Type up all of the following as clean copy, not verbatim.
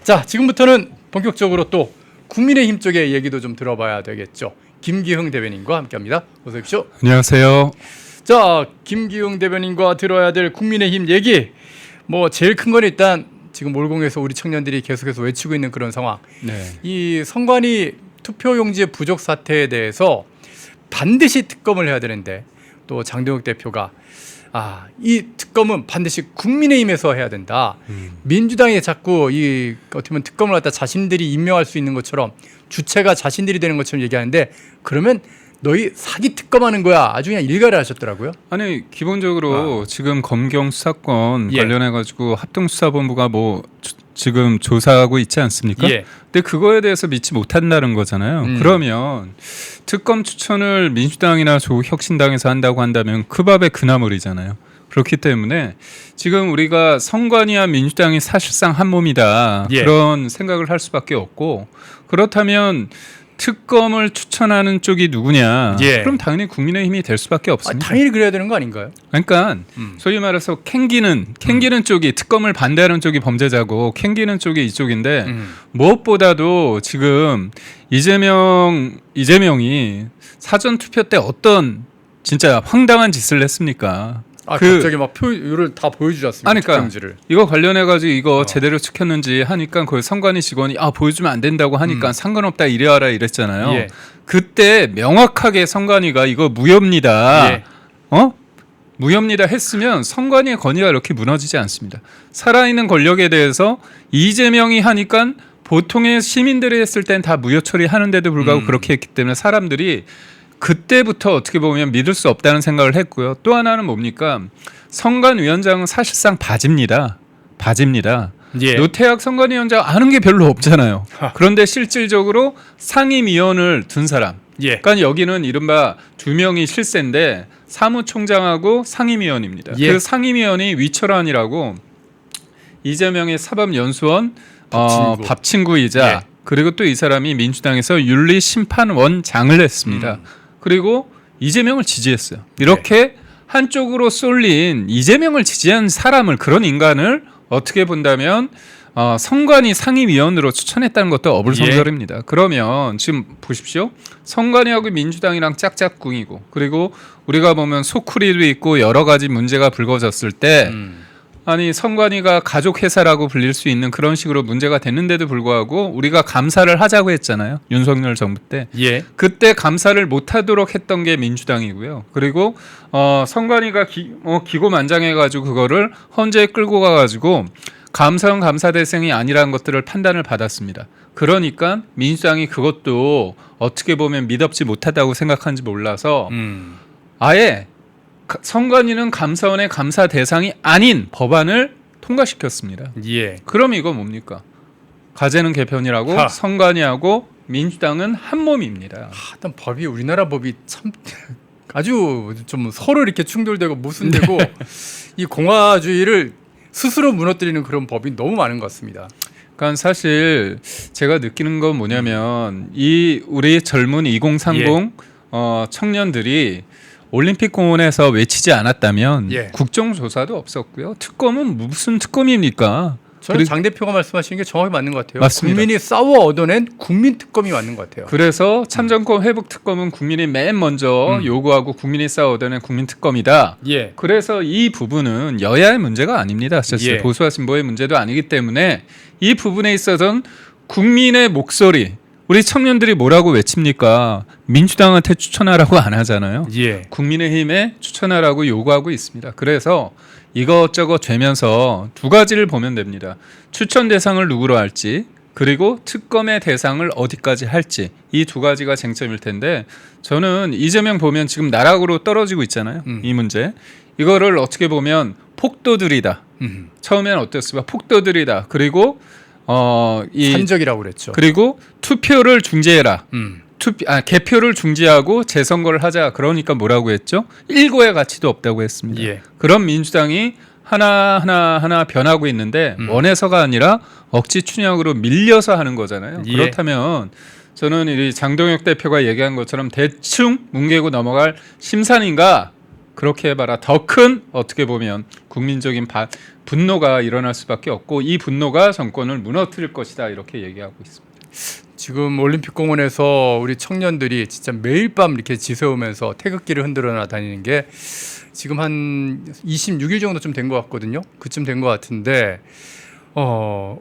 자, 지금부터는 본격적으로 또 국민의힘 쪽의 얘기도 좀 들어봐야 되겠죠. 김기흥 대변인과 함께합니다. 어서 오십시오. 안녕하세요. 자, 김기흥 대변인과 들어야 될 국민의힘 얘기. 뭐 제일 큰 건 일단 지금 몰공에서 우리 청년들이 계속해서 외치고 있는 그런 상황. 네. 이 선관위 투표용지 부족 사태에 대해서 반드시 특검을 해야 되는데 또 장동혁 대표가 이 특검은 반드시 국민의힘에서 해야 된다. 민주당이 자꾸 이 어떻게 보면 특검을 갖다 자신들이 임명할 수 있는 것처럼 주체가 자신들이 되는 것처럼 얘기하는데 그러면 너희 사기 특검하는 거야. 아주 그냥 일갈을 하셨더라고요. 아니 기본적으로 지금 검경 수사권 예. 관련해 가지고 합동수사본부가 뭐 지금 조사하고 있지 않습니까? 예. 근데 그거에 대해서 믿지 못한다는 거잖아요. 그러면 특검 추천을 민주당이나 조국혁신당에서 한다고 한다면 그 밥에 그나물이잖아요. 그렇기 때문에 지금 우리가 선관위와 민주당이 사실상 한 몸이다. 예. 그런 생각을 할 수밖에 없고 그렇다면 특검을 추천하는 쪽이 누구냐? 예. 그럼 당연히 국민의힘이 될 수밖에 없습니다. 당연히 그래야 되는 거 아닌가요? 그러니까 소위 말해서 캥기는 쪽이 특검을 반대하는 쪽이 범죄자고 캥기는 쪽이 이쪽인데 무엇보다도 지금 이재명이 사전 투표 때 어떤 진짜 황당한 짓을 했습니까? 갑자기 막 표를 다 보여주지 않습니까? 그러니까 투표용지를. 이거 관련해 가지고 이거 제대로 찍혔는지 하니까 그 선관위 직원이 보여주면 안 된다고 하니까 상관없다 이래와라 이랬잖아요. 예. 그때 명확하게 선관위가 이거 무효입니다. 예. 무효입니다 했으면 선관위의 권위가 이렇게 무너지지 않습니다. 살아있는 권력에 대해서 이재명이 하니까 보통의 시민들이 했을 땐 다 무효 처리하는데도 불구하고 그렇게 했기 때문에 사람들이 그때부터 어떻게 보면 믿을 수 없다는 생각을 했고요. 또 하나는 뭡니까? 선관위원장은 사실상 바지입니다. 예. 노태학 선관위원장 아는 게 별로 없잖아요. 그런데 실질적으로 상임위원을 둔 사람. 예. 그러니까 여기는 이른바 두 명이 실세인데 사무총장하고 상임위원입니다. 예. 그 상임위원이 위철환이라고 이재명의 사법연수원 밥친구이자 예. 그리고 또 이 사람이 민주당에서 윤리심판원장을 했습니다. 그리고 이재명을 지지했어요. 이렇게 한쪽으로 쏠린 이재명을 지지한 사람을 그런 인간을 어떻게 본다면 선관위 상임위원으로 추천했다는 것도 어불성설입니다. 그러면 지금 보십시오. 선관위하고 민주당이랑 짝짝꿍이고 그리고 우리가 보면 소쿠리도 있고 여러 가지 문제가 불거졌을 때 아니 선관위가 가족 회사라고 불릴 수 있는 그런 식으로 문제가 됐는데도 불구하고 우리가 감사를 하자고 했잖아요. 윤석열 정부 때. 예. 그때 감사를 못하도록 했던 게 민주당이고요. 그리고 선관위가 기고만장해가지고 그거를 헌재에 끌고 가가지고 감사원 감사 대상이 아니라는 것들을 판단을 받았습니다. 그러니까 민주당이 그것도 어떻게 보면 미덥지 못하다고 생각하는지 몰라서 아예 선관위는 감사원의 감사 대상이 아닌 법안을 통과시켰습니다. 예. 그럼 이거 뭡니까? 가재는 개편이라고 선관위하고 민주당은 한 몸입니다. 일단 법이 우리나라 법이 참 아주 좀 서로 이렇게 충돌되고 모순되고 이 공화주의를 스스로 무너뜨리는 그런 법이 너무 많은 것 같습니다. 그러니까 사실 제가 느끼는 건 뭐냐면 이 우리 젊은 2030 청년들이 올림픽 공원에서 외치지 않았다면 국정조사도 없었고요. 특검은 무슨 특검입니까? 저는 장 대표가 말씀하시는 게 정확히 맞는 것 같아요. 맞습니다. 국민이 싸워 얻어낸 국민 특검이 맞는 것 같아요. 그래서 참정권 회복 특검은 국민이 맨 먼저 요구하고 국민이 싸워 얻어낸 국민 특검이다. 예. 그래서 이 부분은 여야의 문제가 아닙니다. 사실 보수와 진보의 문제도 아니기 때문에 이 부분에 있어서는 국민의 목소리 우리 청년들이 뭐라고 외칩니까? 민주당한테 추천하라고 안 하잖아요. 예. 국민의힘에 추천하라고 요구하고 있습니다. 그래서 이것저것 되면서 두 가지를 보면 됩니다. 추천 대상을 누구로 할지 그리고 특검의 대상을 어디까지 할지 이 두 가지가 쟁점일 텐데 저는 이재명 보면 지금 나락으로 떨어지고 있잖아요. 이 문제. 이거를 어떻게 보면 폭도들이다. 처음엔 어땠습니까? 폭도들이다. 그리고 산적이라고 그랬죠. 그리고 투표를 중지해라. 개표를 중지하고 재선거를 하자. 그러니까 뭐라고 했죠? 일고의 가치도 없다고 했습니다. 예. 그런 민주당이 하나 변하고 있는데 원해서가 아니라 억지 춘향으로 밀려서 하는 거잖아요. 예. 그렇다면 저는 이 장동혁 대표가 얘기한 것처럼 대충 뭉개고 넘어갈 심산인가 그렇게 해봐라. 더 큰 어떻게 보면 국민적인 분노가 일어날 수밖에 없고 이 분노가 정권을 무너뜨릴 것이다 이렇게 얘기하고 있습니다. 지금 올림픽공원에서 우리 청년들이 진짜 매일 밤 이렇게 지새우면서 태극기를 흔들어 다니는 게 지금 한 26일 정도쯤 된 것 같거든요. 그쯤 된 것 같은데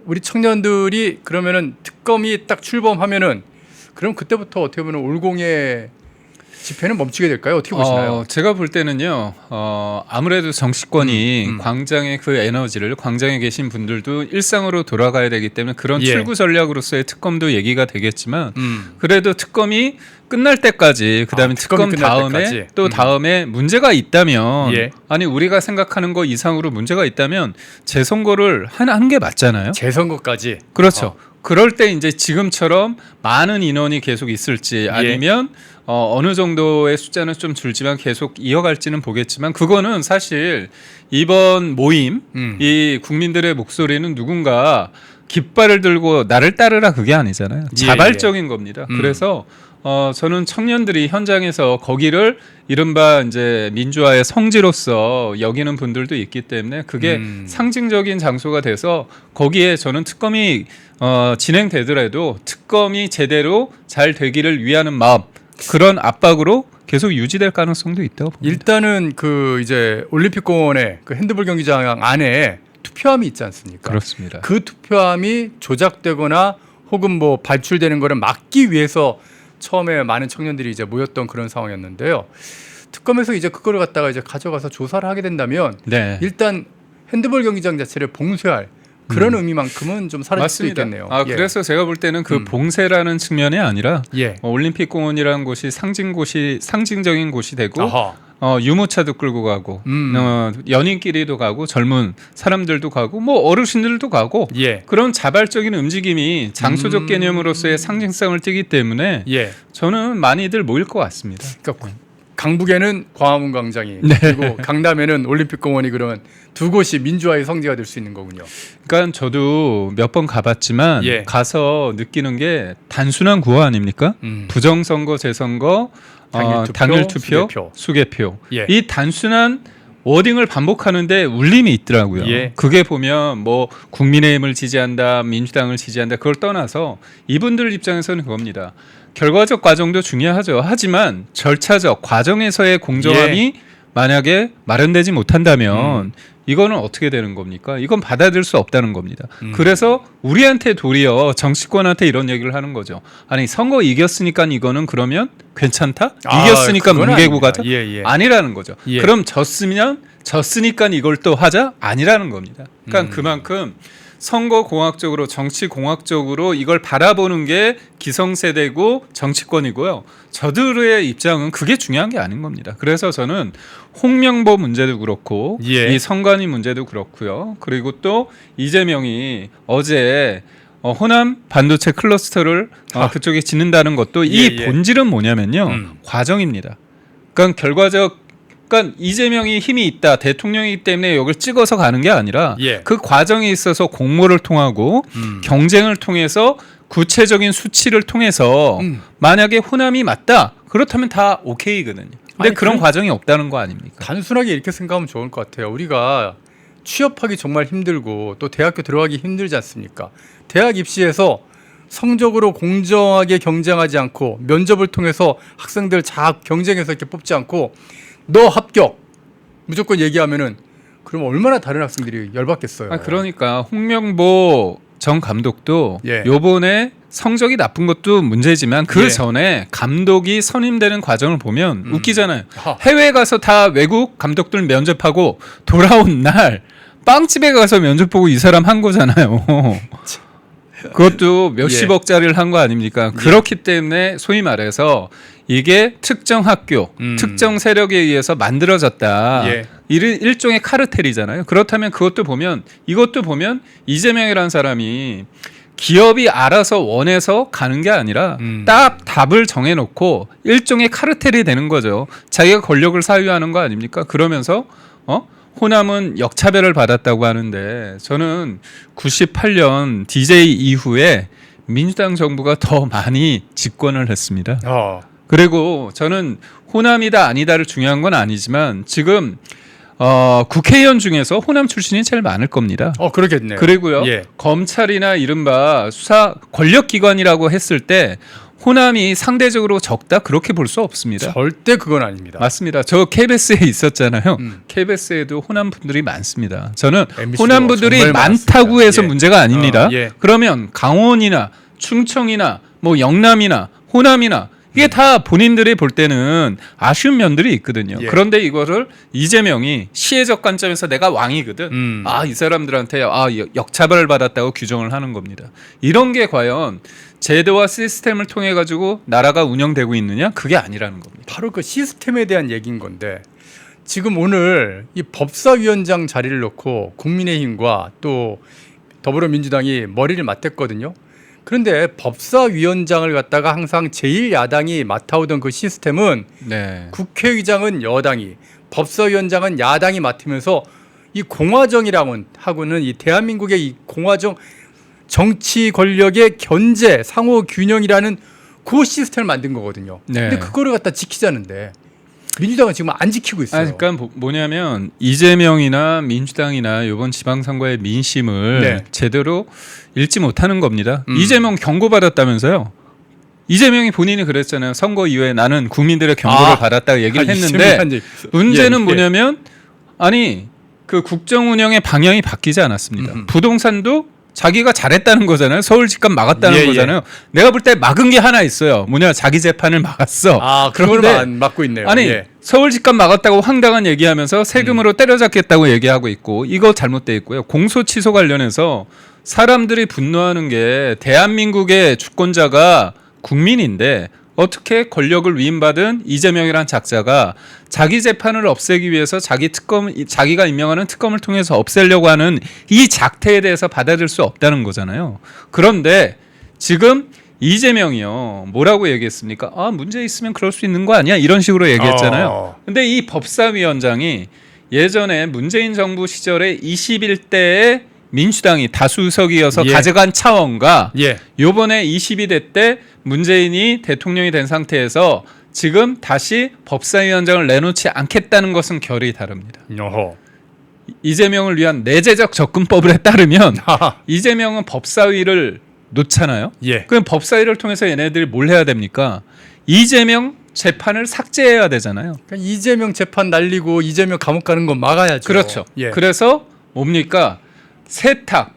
우리 청년들이 그러면은 특검이 딱 출범하면은 그럼 그때부터 어떻게 보면 올공의 집회는 멈추게 될까요? 어떻게 보시나요? 제가 볼 때는요. 아무래도 정치권이 광장의 그 에너지를 광장에 계신 분들도 일상으로 돌아가야 되기 때문에 그런 예. 출구 전략으로서의 특검도 얘기가 되겠지만 그래도 특검이 끝날 때까지 그다음에 특검 특검이 끝날 다음에 때까지. 또 다음에 문제가 있다면 예. 아니 우리가 생각하는 거 이상으로 문제가 있다면 재선거를 하는 게 맞잖아요. 재선거까지. 그렇죠. 그럴 때 이제 지금처럼 많은 인원이 계속 있을지 아니면 어느 정도의 숫자는 좀 줄지만 계속 이어갈지는 보겠지만 그거는 사실 이번 모임 이 국민들의 목소리는 누군가 깃발을 들고 나를 따르라 그게 아니잖아요. 예, 자발적인 겁니다. 그래서 저는 청년들이 현장에서 거기를 이른바 이제 민주화의 성지로서 여기는 분들도 있기 때문에 그게 상징적인 장소가 돼서 거기에 저는 특검이 진행되더라도 특검이 제대로 잘 되기를 위하는 마음 그런 압박으로 계속 유지될 가능성도 있다고 봅니다. 일단은 그 이제 올림픽공원의 그 핸드볼 경기장 안에 투표함이 있지 않습니까? 그렇습니다. 그 투표함이 조작되거나 혹은 뭐 발출되는 거를 막기 위해서 처음에 많은 청년들이 이제 모였던 그런 상황이었는데요. 특검에서 이제 그거를 갖다가 이제 가져가서 조사를 하게 된다면 네. 일단 핸드볼 경기장 자체를 봉쇄할 그런 의미만큼은 좀 사라질 맞습니다. 수도 있겠네요. 예. 그래서 제가 볼 때는 그 봉쇄라는 측면이 아니라 예. 올림픽 공원이라는 곳이 상징적인 곳이 되고 아하. 유모차도 끌고 가고 연인끼리도 가고 젊은 사람들도 가고 뭐 어르신들도 가고 예. 그런 자발적인 움직임이 장소적 개념으로서의 상징성을 띠기 때문에 예. 저는 많이들 모일 것 같습니다. 그러니까 강북에는 광화문 광장이 네. 그리고 강남에는 올림픽공원이 그러면 두 곳이 민주화의 성지가 될 수 있는 거군요. 그러니까 저도 몇 번 가봤지만 예. 가서 느끼는 게 단순한 구호 아닙니까? 부정선거, 재선거, 당일 투표, 수개표. 예. 이 단순한 워딩을 반복하는데 울림이 있더라고요. 예. 그게 보면 뭐 국민의힘을 지지한다, 민주당을 지지한다 그걸 떠나서 이분들 입장에서는 그겁니다. 결과적 과정도 중요하죠. 하지만 절차적 과정에서의 공정함이 만약에 마련되지 못한다면 이거는 어떻게 되는 겁니까? 이건 받아들일 수 없다는 겁니다. 그래서 우리한테 도리어 정치권한테 이런 얘기를 하는 거죠. 아니 선거 이겼으니까 이거는 그러면 괜찮다? 이겼으니까 그건 문개고 아닙니다. 가자? 예, 예. 아니라는 거죠. 예. 그럼 졌으니까 이걸 또 하자? 아니라는 겁니다. 그러니까 그만큼 선거공학적으로 정치공학적으로 이걸 바라보는 게 기성세대고 정치권이고요. 저들의 입장은 그게 중요한 게 아닌 겁니다. 그래서 저는 홍명보 문제도 그렇고 예. 이 선관위 문제도 그렇고요. 그리고 또 이재명이 어제 호남 반도체 클러스터를 그쪽에 짓는다는 것도 이 예. 본질은 뭐냐면요. 과정입니다. 그러니까 그러니까 이재명이 힘이 있다 대통령이기 때문에 여기를 찍어서 가는 게 아니라 예. 그 과정에 있어서 공모를 통하고 경쟁을 통해서 구체적인 수치를 통해서 만약에 호남이 맞다 그렇다면 다 오케이거든요. 근데 아니, 그런 과정이 없다는 거 아닙니까? 단순하게 이렇게 생각하면 좋을 것 같아요. 우리가 취업하기 정말 힘들고 또 대학교 들어가기 힘들지 않습니까? 대학 입시에서 성적으로 공정하게 경쟁하지 않고 면접을 통해서 학생들 경쟁해서 이렇게 뽑지 않고 너 합격 무조건 얘기하면은 그럼 얼마나 다른 학생들이 열받겠어요. 그러니까 홍명보 전 감독도 예. 요번에 성적이 나쁜 것도 문제지만 그 예. 전에 감독이 선임되는 과정을 보면 웃기잖아요. 하. 해외에 가서 다 외국 감독들 면접하고 돌아온 날 빵집에 가서 면접 보고 이 사람 한 거잖아요. 그것도 몇십억짜리를 한 거 아닙니까? 그렇기 때문에 소위 말해서 이게 특정 학교, 특정 세력에 의해서 만들어졌다. 예. 일종의 카르텔이잖아요. 그렇다면 이것도 보면 이재명이라는 사람이 기업이 알아서 원해서 가는 게 아니라 딱 답을 정해놓고 일종의 카르텔이 되는 거죠. 자기가 권력을 사유하는 거 아닙니까? 그러면서 호남은 역차별을 받았다고 하는데 저는 98년 DJ 이후에 민주당 정부가 더 많이 집권을 했습니다. 그리고 저는 호남이다 아니다를 중요한 건 아니지만 지금 국회의원 중에서 호남 출신이 제일 많을 겁니다. 그러겠네요. 그리고요. 예. 검찰이나 이른바 수사 권력기관이라고 했을 때 호남이 상대적으로 적다 그렇게 볼 수 없습니다. 절대 그건 아닙니다. 맞습니다. 저 KBS에 있었잖아요. 음. KBS에도 호남 분들이 많습니다. 저는 MBC 도 호남 분들이 정말 많다고 많습니다. 해서 예. 문제가 아닙니다. 예. 그러면 강원이나 충청이나 뭐 영남이나 호남이나 이게 다 본인들이 볼 때는 아쉬운 면들이 있거든요. 예. 그런데 이거를 이재명이 시혜적 관점에서 내가 왕이거든. 이 사람들한테 역차별을 받았다고 규정을 하는 겁니다. 이런 게 과연 제도와 시스템을 통해 가지고 나라가 운영되고 있느냐? 그게 아니라는 겁니다. 바로 그 시스템에 대한 얘기인 건데 지금 오늘 이 법사위원장 자리를 놓고 국민의힘과 또 더불어민주당이 머리를 맞댔거든요. 그런데 법사위원장을 갖다가 항상 제1야당이 맡아오던 그 시스템은 네. 국회의장은 여당이, 법사위원장은 야당이 맡으면서 이 공화정이라고는 하고는 이 대한민국의 이 공화정 정치 권력의 견제, 상호 균형이라는 그 시스템을 만든 거거든요. 네. 근데 그거를 갖다 지키자는데 민주당은 지금 안 지키고 있어요. 그러니까 뭐냐면 이재명이나 민주당이나 이번 지방선거의 민심을 네. 제대로 읽지 못하는 겁니다. 이재명 경고받았다면서요. 이재명이 본인이 그랬잖아요. 선거 이후에 나는 국민들의 경고를 받았다고 얘기를 했는데 문제는 뭐냐면 아니 그 국정 운영의 방향이 바뀌지 않았습니다. 부동산도 자기가 잘했다는 거잖아요. 서울 집값 막았다는 거잖아요. 내가 볼 때 막은 게 하나 있어요. 뭐냐 자기 재판을 막았어. 그걸 막고 있네요. 아니 서울 집값 막았다고 황당한 얘기하면서 세금으로 때려잡겠다고 얘기하고 있고 이거 잘못돼 있고요. 공소 취소 관련해서 사람들이 분노하는 게 대한민국의 주권자가 국민인데 어떻게 권력을 위임받은 이재명이라는 작자가 자기 재판을 없애기 위해서 자기가 임명하는 특검을 통해서 없애려고 하는 이 작태에 대해서 받아들일 수 없다는 거잖아요. 그런데 지금 이재명이요. 뭐라고 얘기했습니까? 문제 있으면 그럴 수 있는 거 아니야? 이런 식으로 얘기했잖아요. 근데 이 법사위원장이 예전에 문재인 정부 시절에 21대에 민주당이 다수석이어서 가져간 차원과 요번에 22대 때 문재인이 대통령이 된 상태에서 지금 다시 법사위원장을 내놓지 않겠다는 것은 결이 다릅니다. 이재명을 위한 내재적 접근법에 따르면 이재명은 법사위를 놓잖아요. 그럼 법사위를 통해서 얘네들이 뭘 해야 됩니까? 이재명 재판을 삭제해야 되잖아요. 그러니까 이재명 재판 날리고 이재명 감옥 가는 건 막아야죠. 그렇죠. 그래서 뭡니까?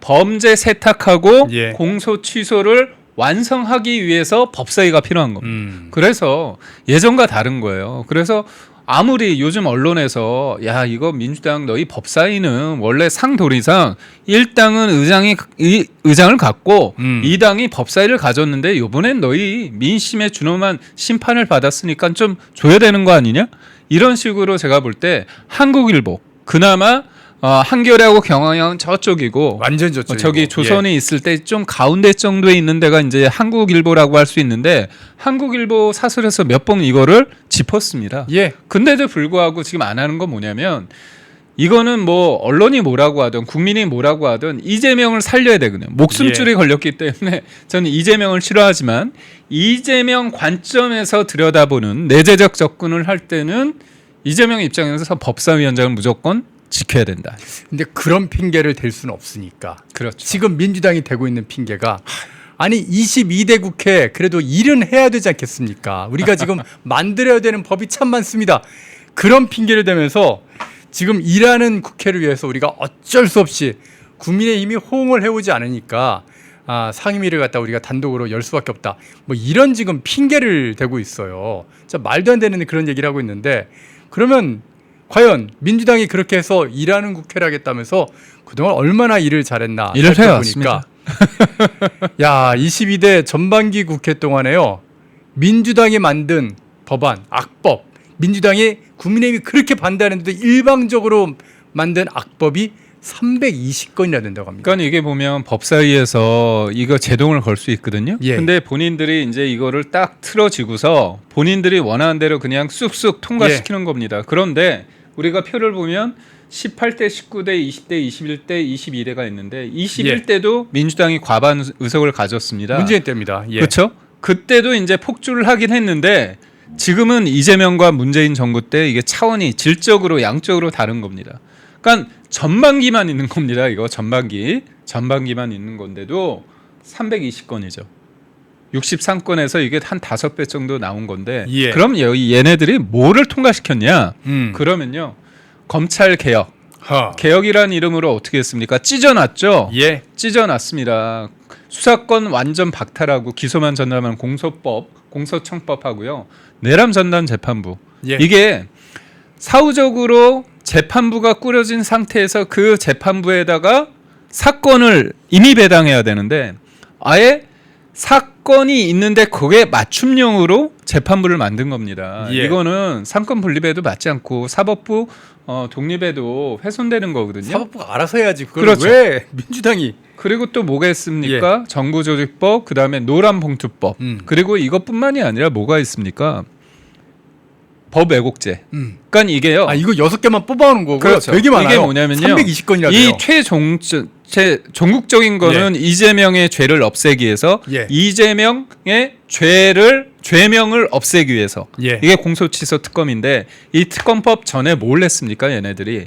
범죄 세탁하고 공소 취소를 완성하기 위해서 법사위가 필요한 겁니다. 그래서 예전과 다른 거예요. 그래서 아무리 요즘 언론에서 야 이거 민주당 너희 법사위는 원래 상도리상 1당은 의장을 갖고 2당이 법사위를 가졌는데 이번엔 너희 민심에 준엄한 심판을 받았으니까 좀 줘야 되는 거 아니냐? 이런 식으로 제가 볼 때 한국일보 그나마 한겨레하고 경향은 저쪽이고 완전 저쪽이고 저기 조선이 있을 때 좀 가운데 정도에 있는 데가 이제 한국일보라고 할 수 있는데 한국일보 사설에서 몇 번 이거를 짚었습니다. 근데도 불구하고 지금 안 하는 건 뭐냐면 이거는 뭐 언론이 뭐라고 하든 국민이 뭐라고 하든 이재명을 살려야 되거든요. 목숨줄이 걸렸기 때문에 저는 이재명을 싫어하지만 이재명 관점에서 들여다보는 내재적 접근을 할 때는 이재명 입장에서 법사위원장을 무조건 지켜야 된다. 근데 그런 핑계를 댈 수는 없으니까. 그렇죠. 지금 민주당이 대고 있는 핑계가 아니 22대 국회 그래도 일은 해야 되지 않겠습니까? 우리가 지금 만들어야 되는 법이 참 많습니다. 그런 핑계를 대면서 지금 일하는 국회를 위해서 우리가 어쩔 수 없이 국민의힘이 호응을 해오지 않으니까 상임위를 갖다 우리가 단독으로 열 수밖에 없다. 뭐 이런 지금 핑계를 대고 있어요. 진짜 말도 안 되는 그런 얘기를 하고 있는데 그러면 과연 민주당이 그렇게 해서 일하는 국회를 하겠다면서 그동안 얼마나 일을 잘했나 일을 해왔습니다. 야 22대 전반기 국회 동안에요 민주당이 만든 법안 악법 민주당이 국민의힘이 그렇게 반대하는데도 일방적으로 만든 악법이 320건이나 된다고 합니다. 그러니까 이게 보면 법사위에서 이거 제동을 걸 수 있거든요. 근데 본인들이 이제 이거를 딱 틀어지고서 본인들이 원하는 대로 그냥 쑥쑥 통과시키는 겁니다. 그런데 우리가 표를 보면 18대, 19대, 20대, 21대, 22대가 있는데 21대도 민주당이 과반 의석을 가졌습니다. 문재인 때입니다. 그렇죠? 그때도 이제 폭주를 하긴 했는데 지금은 이재명과 문재인 정부 때 이게 차원이 질적으로 양적으로 다른 겁니다. 그러니까 전반기만 있는 겁니다. 이거 전반기만 있는 건데도 320건이죠. 63건에서 이게 한 5배 정도 나온 건데 예. 그럼 얘네들이 뭐를 통과시켰냐? 그러면요. 검찰 개혁. 개혁이라는 이름으로 어떻게 했습니까? 찢어놨죠. 예. 찢어놨습니다. 수사권 완전 박탈하고 기소만 전담하는 공소청법하고요. 내람 전담 재판부. 예. 이게 사후적으로 재판부가 꾸려진 상태에서 그 재판부에다가 사건을 임의 배당해야 되는데 아예 사건이 있는데 그게 맞춤형으로 재판부를 만든 겁니다. 예. 이거는 상권 분립에도 맞지 않고 사법부 독립에도 훼손되는 거거든요. 사법부가 알아서 해야지. 그걸 그렇죠. 왜 민주당이 그리고 또 뭐가 있습니까? 정부조직법, 그다음에 노란봉투법. 그리고 이것뿐만이 아니라 뭐가 있습니까? 법왜곡죄. 그러니까 이게요. 이거 6개만 뽑아오는 거고요. 그렇죠. 되게 많아요. 이게 뭐냐면요. 320건이라고요. 이 전국적인 거는 이재명의 죄를 없애기 위해서 예. 이재명의 죄명을 없애기 위해서 예. 이게 공소취소 특검인데 이 특검법 전에 뭘 했습니까? 얘네들이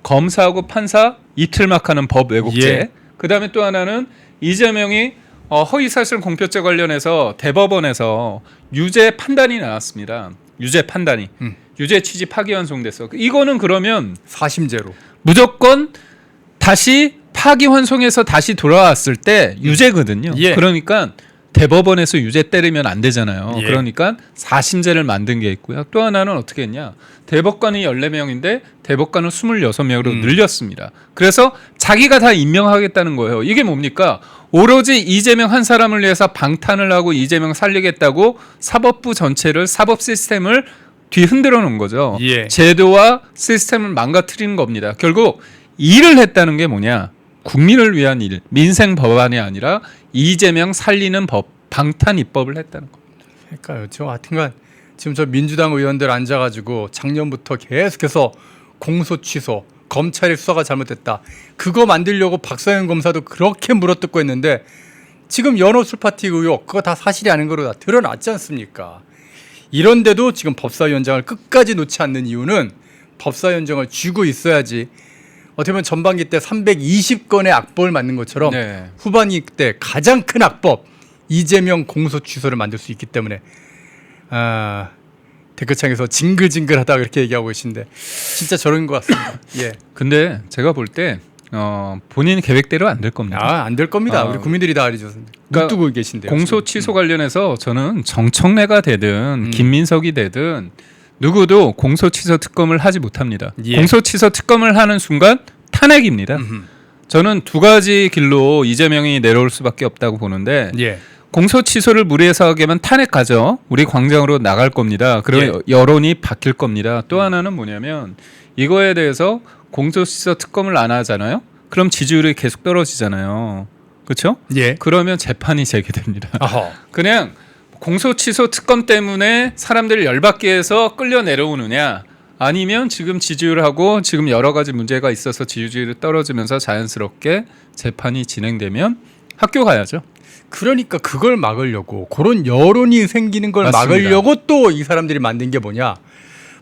검사하고 판사 이틀 막 하는 법 왜곡죄. 예. 그다음에 또 하나는 이재명이 허위사실 공표죄 관련해서 대법원에서 유죄 판단이 나왔습니다. 유죄 판단이. 유죄 취지 파기환송돼서 이거는 그러면 사심제로. 무조건 다시 파기환송해서 다시 돌아왔을 때 유죄거든요. 예. 그러니까 대법원에서 유죄 때리면 안 되잖아요. 예. 그러니까 사심제를 만든 게 있고요. 또 하나는 어떻게 했냐. 대법관이 14명인데 대법관을 26명으로 늘렸습니다. 그래서 자기가 다 임명하겠다는 거예요. 이게 뭡니까? 오로지 이재명 한 사람을 위해서 방탄을 하고 이재명 살리겠다고 사법부 전체를 사법 시스템을 뒤흔들어 놓은 거죠. 예. 제도와 시스템을 망가뜨리는 겁니다. 결국 일을 했다는 게 뭐냐? 국민을 위한 일, 민생 법안이 아니라 이재명 살리는 법, 방탄 입법을 했다는 겁니다. 그러니까요. 저 하여튼간 지금 저 민주당 의원들 앉아가지고 작년부터 계속해서 공소 취소, 검찰의 수사가 잘못됐다. 그거 만들려고 박서영 검사도 그렇게 물어뜯고 했는데 지금 연호 술파티 의혹 그거 다 사실이 아닌 거로 다 드러났지 않습니까? 이런데도 지금 법사위원장을 끝까지 놓지 않는 이유는 법사위원장을 쥐고 있어야지. 어떻게 보면 전반기 때 320건의 악법을 만든 것처럼 네. 후반기 때 가장 큰 악법 이재명 공소 취소를 만들 수 있기 때문에 댓글창에서 징글징글하다 그렇게 얘기하고 계신데 진짜 저런 것 같습니다. 예. 근데 제가 볼 때 본인 계획대로 안 될 겁니다. 안 될 겁니다. 우리 국민들이 다 알죠. 그러니까 눈뜨고 계신데요. 공소 지금. 취소 관련해서 저는 정청래가 되든 김민석이 되든 누구도 공소 취소 특검을 하지 못합니다. 예. 공소 취소 특검을 하는 순간 탄핵입니다. 저는 두 가지 길로 이재명이 내려올 수밖에 없다고 보는데 예. 공소 취소를 무리해서 하게 하면 탄핵 가죠. 우리 광장으로 나갈 겁니다. 그리고 여론이 바뀔 겁니다. 또 하나는 뭐냐면 이거에 대해서 공소 취소 특검을 안 하잖아요. 그럼 지지율이 계속 떨어지잖아요. 그렇죠? 예. 그러면 재판이 재개됩니다. 아하. 그냥 공소 취소 특검 때문에 사람들을 열받게 해서 끌려 내려오느냐 아니면 지금 지지율하고 지금 여러 가지 문제가 있어서 지지율이 떨어지면서 자연스럽게 재판이 진행되면 학교 가야죠. 그러니까 그걸 막으려고 그런 여론이 생기는 걸 맞습니다. 막으려고 또 이 사람들이 만든 게 뭐냐?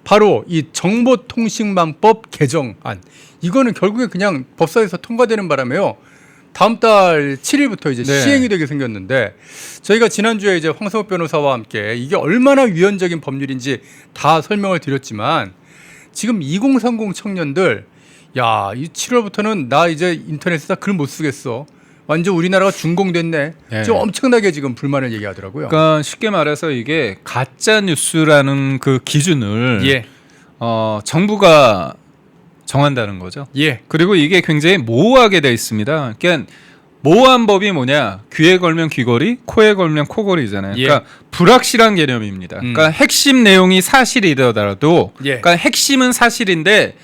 바로 이 정보통신망법 개정안. 이거는 결국에 그냥 법사위에서 통과되는 바람에요. 다음 달 7일부터 이제 네. 시행이 되게 생겼는데 저희가 지난주에 이제 황성욱 변호사와 함께 이게 얼마나 위헌적인 법률인지 다 설명을 드렸지만 지금 2030 청년들 야, 이 7월부터는 나 이제 인터넷에다 글 못 쓰겠어. 완전 우리나라가 준공됐네. 네. 지금 엄청나게 지금 불만을 얘기하더라고요. 그러니까 쉽게 말해서 이게 가짜 뉴스라는 그 기준을 예. 정부가 정한다는 거죠. 예. 그리고 이게 굉장히 모호하게 되어 있습니다. 그러니까 모호한 법이 뭐냐? 귀에 걸면 귀걸이, 코에 걸면 코걸이잖아요. 예. 그러니까 불확실한 개념입니다. 그러니까 핵심 내용이 사실이더라도, 예. 그러니까 핵심은 사실인데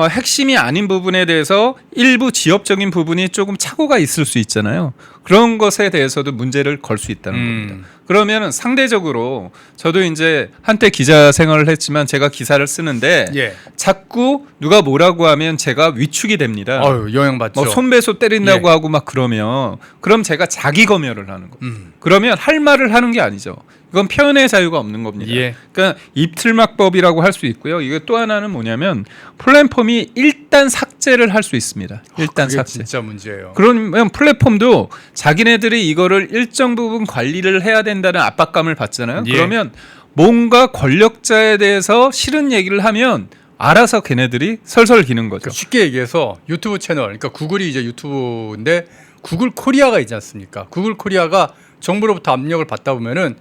핵심이 아닌 부분에 대해서 일부 지엽적인 부분이 조금 착오가 있을 수 있잖아요. 그런 것에 대해서도 문제를 걸 수 있다는 겁니다. 그러면은 상대적으로 저도 이제 한때 기자 생활을 했지만 제가 기사를 쓰는데 예. 자꾸 누가 뭐라고 하면 제가 위축이 됩니다. 영향받죠. 뭐 손배소 때린다고 예. 하고 막 그러면 그럼 제가 자기 검열을 하는 거. 그러면 할 말을 하는 게 아니죠. 이건 표현의 자유가 없는 겁니다. 예. 그러니까 입틀막법이라고 할 수 있고요. 이게 또 하나는 뭐냐면 플랫폼이 일단 삭제를 할 수 있습니다. 일단 그게 삭제. 진짜 문제예요. 그러면 플랫폼도 자기네들이 이거를 일정 부분 관리를 해야 된다는 압박감을 받잖아요. 예. 그러면 뭔가 권력자에 대해서 싫은 얘기를 하면 알아서 걔네들이 설설 기는 거죠. 그러니까 쉽게 얘기해서 유튜브 채널, 그러니까 구글이 이제 유튜브인데 구글 코리아가 있지 않습니까? 구글 코리아가 정부로부터 압력을 받다 보면은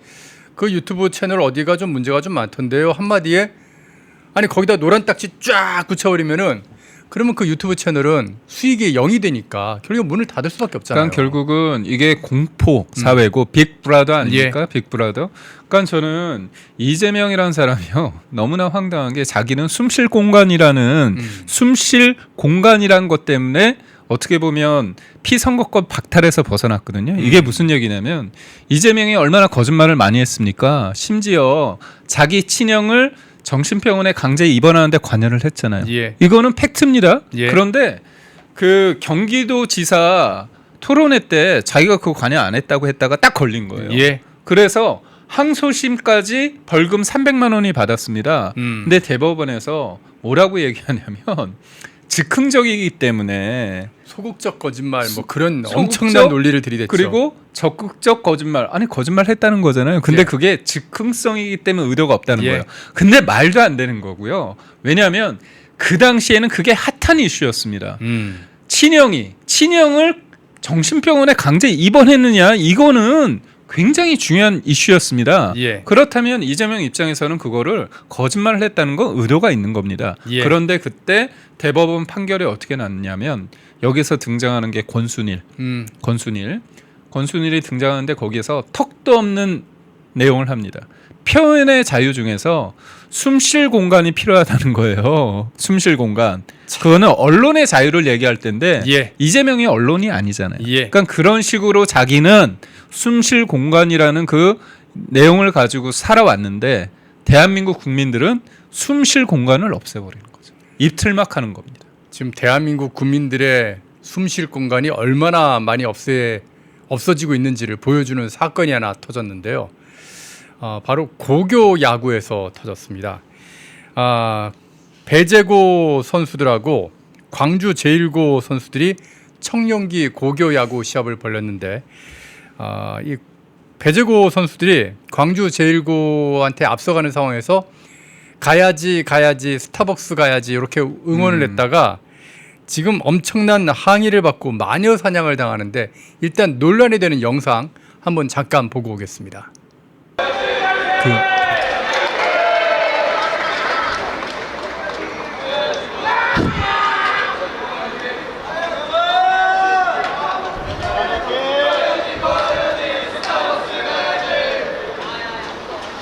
그 유튜브 채널 어디가 좀 문제가 좀 많던데요. 한마디에 아니 거기다 노란 딱지 쫙 붙여버리면은 그러면 그 유튜브 채널은 수익이 0이 되니까 결국 문을 닫을 수밖에 없잖아요. 그러니까 결국은 이게 공포 사회고 빅브라더 아닙니까? 예. 빅브라더. 그러니까 저는 이재명이라는 사람이요 너무나 황당한 게 자기는 숨쉴 공간이라는 숨쉴 공간이라는 것 때문에 어떻게 보면 피선거권 박탈에서 벗어났거든요. 이게 무슨 얘기냐면 이재명이 얼마나 거짓말을 많이 했습니까? 심지어 자기 친형을 정신병원에 강제 입원하는데 관여를 했잖아요. 예. 이거는 팩트입니다. 예. 그런데 그 경기도지사 토론회 때 자기가 그거 관여 안 했다고 했다가 딱 걸린 거예요. 예. 그래서 항소심까지 벌금 300만 원이 받았습니다. 근데 대법원에서 뭐라고 얘기하냐면 즉흥적이기 때문에 소극적 거짓말 뭐 그런 소극적? 엄청난 논리를 들이댔죠. 그리고 적극적 거짓말. 아니 거짓말 했다는 거잖아요. 근데 예. 그게 즉흥성이기 때문에 의도가 없다는 예. 거예요. 근데 말도 안 되는 거고요. 왜냐하면 그 당시에는 그게 핫한 이슈였습니다. 친형을 정신병원에 강제 입원했느냐 이거는 굉장히 중요한 이슈였습니다. 예. 그렇다면 이재명 입장에서는 그거를 거짓말을 했다는 건 의도가 있는 겁니다. 예. 그런데 그때 대법원 판결이 어떻게 났냐면 여기서 등장하는 게 권순일이 등장하는데 거기에서 턱도 없는 내용을 합니다. 표현의 자유 중에서 숨쉴 공간이 필요하다는 거예요. 숨쉴 공간. 그거는 언론의 자유를 얘기할 텐데 예. 이재명이 언론이 아니잖아요. 예. 그러니까 그런 식으로 자기는 숨쉴 공간이라는 그 내용을 가지고 살아왔는데 대한민국 국민들은 숨쉴 공간을 없애버리는 거죠. 입틀막하는 겁니다. 지금 대한민국 국민들의 숨쉴 공간이 얼마나 많이 없어지고 있는지를 보여주는 사건이 하나 터졌는데요. 바로 고교 야구에서 터졌습니다. 배제고 선수들하고 광주 제1고 선수들이 청룡기 고교 야구 시합을 벌였는데 이 배제고 선수들이 광주 제1고한테 앞서가는 상황에서 가야지 스타벅스 가야지 이렇게 응원을 했다가 지금 엄청난 항의를 받고 마녀 사냥을 당하는데 일단 논란이 되는 영상 한번 잠깐 보고 오겠습니다.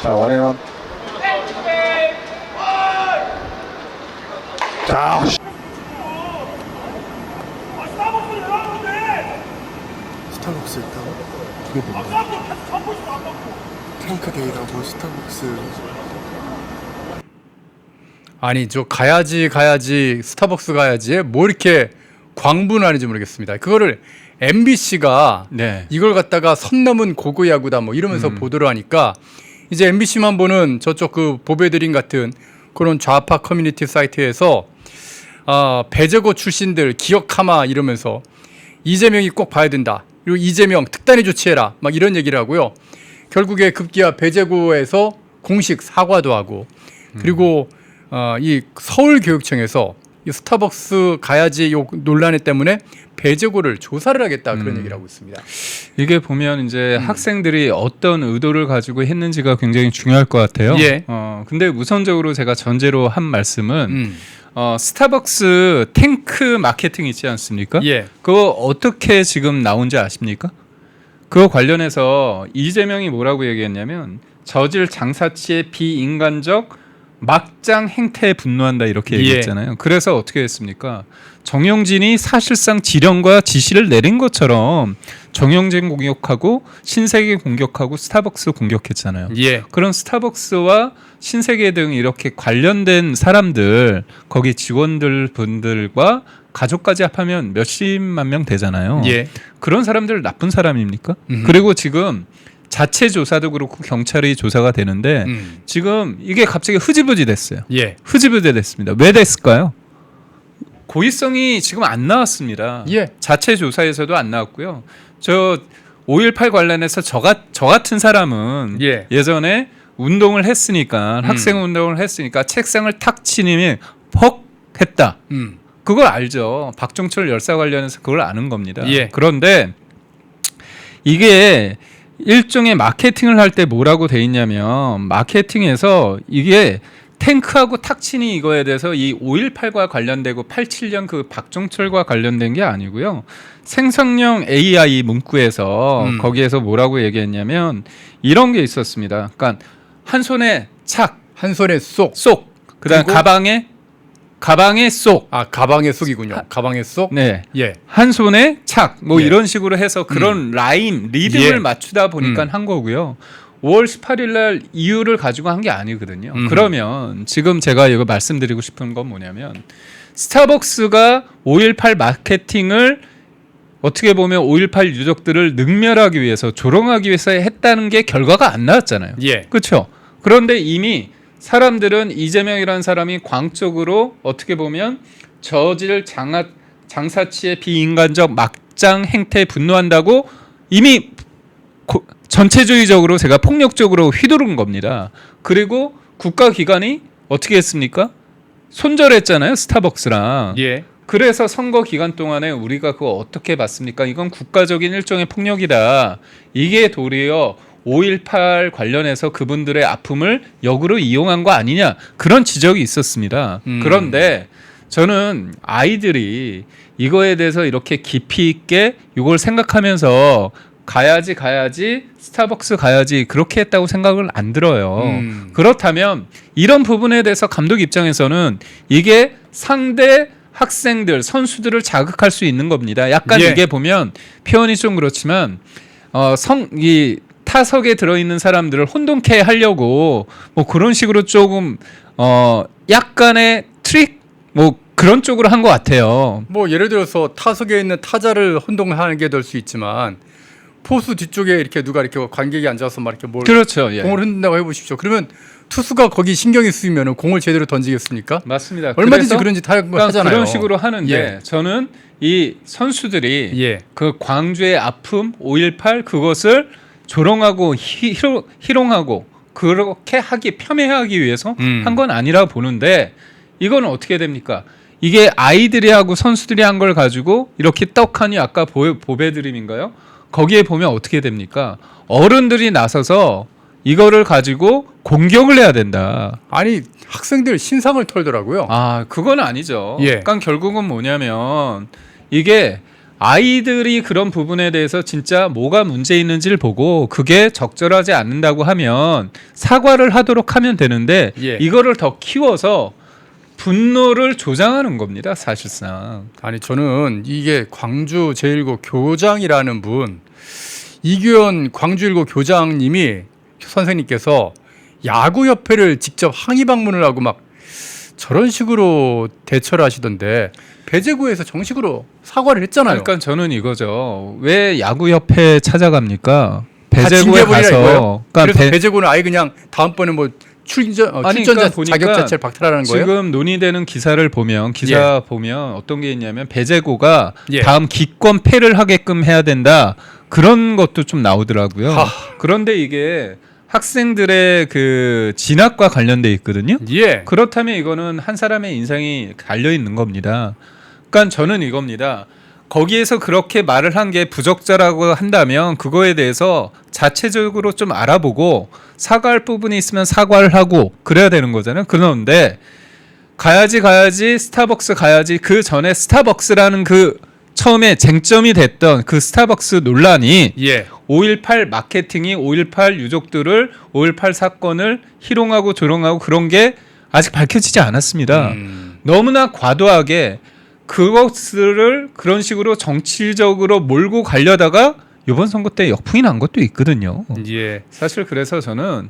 자, 원해원. 자, 스타벅스 있다고? 그게 뭔가? 탱크데이라고 스타벅스. 아니 저 가야지 스타벅스 가야지에 뭐 이렇게 광분하는지 모르겠습니다. 그거를 MBC가 네. 이걸 갖다가 선 넘은 고고 야구다 뭐 이러면서 보도를 하니까 이제 MBC만 보는 저쪽 그 보배드림 같은 그런 좌파 커뮤니티 사이트에서 배제고 출신들 기억하마 이러면서 이재명이 꼭 봐야 된다. 그리고 이재명 특단의 조치해라. 막 이런 얘기를 하고요. 결국에 급기야 배제고에서 공식 사과도 하고 그리고 이 서울교육청에서 이 스타벅스 가야지 요 논란 때문에 배제고를 조사를 하겠다 그런 얘기를 하고 있습니다. 이게 보면 이제 학생들이 어떤 의도를 가지고 했는지가 굉장히 중요할 것 같아요. 예. 근데 우선적으로 제가 전제로 한 말씀은 스타벅스 탱크 마케팅 있지 않습니까? 예. 그거 어떻게 지금 나온지 아십니까? 그거 관련해서 이재명이 뭐라고 얘기했냐면 저질 장사치의 비인간적 막장 행태에 분노한다 이렇게 얘기했잖아요. 그래서 어떻게 했습니까? 정영진이 사실상 지령과 지시를 내린 것처럼 정영진 공격하고 신세계 공격하고 스타벅스 공격했잖아요. 예. 그런 스타벅스와 신세계 등 이렇게 관련된 사람들 거기 직원들 분들과 가족까지 합하면 몇십만 명 되잖아요. 예. 그런 사람들 나쁜 사람입니까? 그리고 지금 자체 조사도 그렇고 경찰의 조사가 되는데 지금 이게 갑자기 흐지부지 됐어요. 예. 흐지부지 됐습니다. 왜 됐을까요? 고의성이 지금 안 나왔습니다. 예. 자체 조사에서도 안 나왔고요. 저 5.18 관련해서 저 같은 사람은 예. 예전에 운동을 했으니까 학생 운동을 했으니까 책상을 탁 치니 퍽 했다. 그걸 알죠. 박종철 열사 관련해서 그걸 아는 겁니다. 예. 그런데 이게 일종의 마케팅을 할 때 뭐라고 돼 있냐면 마케팅에서 이게 탱크하고 탁치니 이거에 대해서 이 5.18과 관련되고 87년 그 박종철과 관련된 게 아니고요. 생성형 AI 문구에서 거기에서 뭐라고 얘기했냐면 이런 게 있었습니다. 그러니까 한 손에 착, 한 손에 쏙. 그다음 그리고? 가방에 쏙. 아, 가방의 쏙이군요. 가방의 쏙. 네. 예. 한 손에 착, 뭐 예. 이런 식으로 해서 그런 라임, 리듬을 예. 맞추다 보니까 한 거고요. 5월 18일 날 이유를 가지고 한 게 아니거든요. 그러면 지금 제가 이거 말씀드리고 싶은 건 뭐냐면 스타벅스가 5.18 마케팅을 어떻게 보면 5.18 유족들을 능멸하기 위해서 조롱하기 위해서 했다는 게 결과가 안 나왔잖아요. 예. 그렇죠. 그런데 이미 사람들은 이재명이라는 사람이 광적으로 어떻게 보면 저질 장사치의 비인간적 막장 행태에 분노한다고 이미 전체주의적으로 제가 폭력적으로 휘두른 겁니다. 그리고 국가기관이 어떻게 했습니까? 손절했잖아요. 스타벅스랑. 예. 그래서 선거 기간 동안에 우리가 그거 어떻게 봤습니까? 이건 국가적인 일종의 폭력이다. 이게 도리어 5.18 관련해서 그분들의 아픔을 역으로 이용한 거 아니냐. 그런 지적이 있었습니다. 그런데 저는 아이들이 이거에 대해서 이렇게 깊이 있게 이걸 생각하면서 가야지 스타벅스 가야지 그렇게 했다고 생각을 안 들어요. 그렇다면 이런 부분에 대해서 감독 입장에서는 이게 상대 학생들 선수들을 자극할 수 있는 겁니다. 약간 예. 이게 보면 표현이 좀 그렇지만 이 타석에 들어있는 사람들을 혼돈케 하려고 뭐 그런 식으로 조금 약간의 트릭 뭐 그런 쪽으로 한 것 같아요. 뭐 예를 들어서 타석에 있는 타자를 혼동하는 게 될 수 있지만 포수 뒤쪽에 이렇게 누가 이렇게 관객이 앉아서 막 이렇게 뭘 그렇죠. 예. 공을 흔든다고 해보십시오. 그러면 투수가 거기 신경이 쓰이면 공을 제대로 던지겠습니까? 맞습니다. 얼마든지 그래서 그런 짓 그러니까 하잖아요. 그런 식으로 하는데 예. 저는 이 선수들이 예. 그 광주의 아픔 5.18 그것을 조롱하고 희롱하고 그렇게 폄훼하기 위해서 한 건 아니라 보는데 이건 어떻게 됩니까? 이게 아이들이 하고 선수들이 한 걸 가지고 이렇게 떡하니 아까 보배드림인가요? 거기에 보면 어떻게 됩니까? 어른들이 나서서 이거를 가지고 공격을 해야 된다. 아니 학생들 신상을 털더라고요. 아, 그건 아니죠. 예. 그러니까 결국은 뭐냐면 이게 아이들이 그런 부분에 대해서 진짜 뭐가 문제 있는지를 보고 그게 적절하지 않는다고 하면 사과를 하도록 하면 되는데 예. 이거를 더 키워서 분노를 조장하는 겁니다, 사실상. 아니 저는 이게 광주 제1고 교장이라는 분 이규현 광주 1고 교장님이 선생님께서 야구협회를 직접 항의 방문을 하고 막 저런 식으로 대처를 하시던데 배제구에서 정식으로 사과를 했잖아요. 그러니까 저는 이거죠. 왜 야구협회 찾아갑니까? 다 배제구에 징계버리라 이거예요? 가서. 그러니까 그래서 배제구는 아예 그냥 다음번에 뭐 출전자 그러니까 자격 자체를 박탈하는 거예요? 지금 논의되는 기사를 보면 보면 어떤 게 있냐면 배제고가 예. 다음 기권패를 하게끔 해야 된다 그런 것도 좀 나오더라고요. 그런데 이게 학생들의 그 진학과 관련돼 있거든요. 예. 그렇다면 이거는 한 사람의 인생이 달려 있는 겁니다. 그러니까 저는 이겁니다. 거기에서 그렇게 말을 한 게 부적절하고 한다면 그거에 대해서 자체적으로 좀 알아보고 사과할 부분이 있으면 사과를 하고 그래야 되는 거잖아요. 그런데 가야지 스타벅스 가야지 그 전에 스타벅스라는 그 처음에 쟁점이 됐던 그 스타벅스 논란이 예. 5.18 마케팅이 5.18 유족들을 5.18 사건을 희롱하고 조롱하고 그런 게 아직 밝혀지지 않았습니다. 너무나 과도하게 그것을 그런 식으로 정치적으로 몰고 가려다가 이번 선거 때 역풍이 난 것도 있거든요. 예. 사실 그래서 저는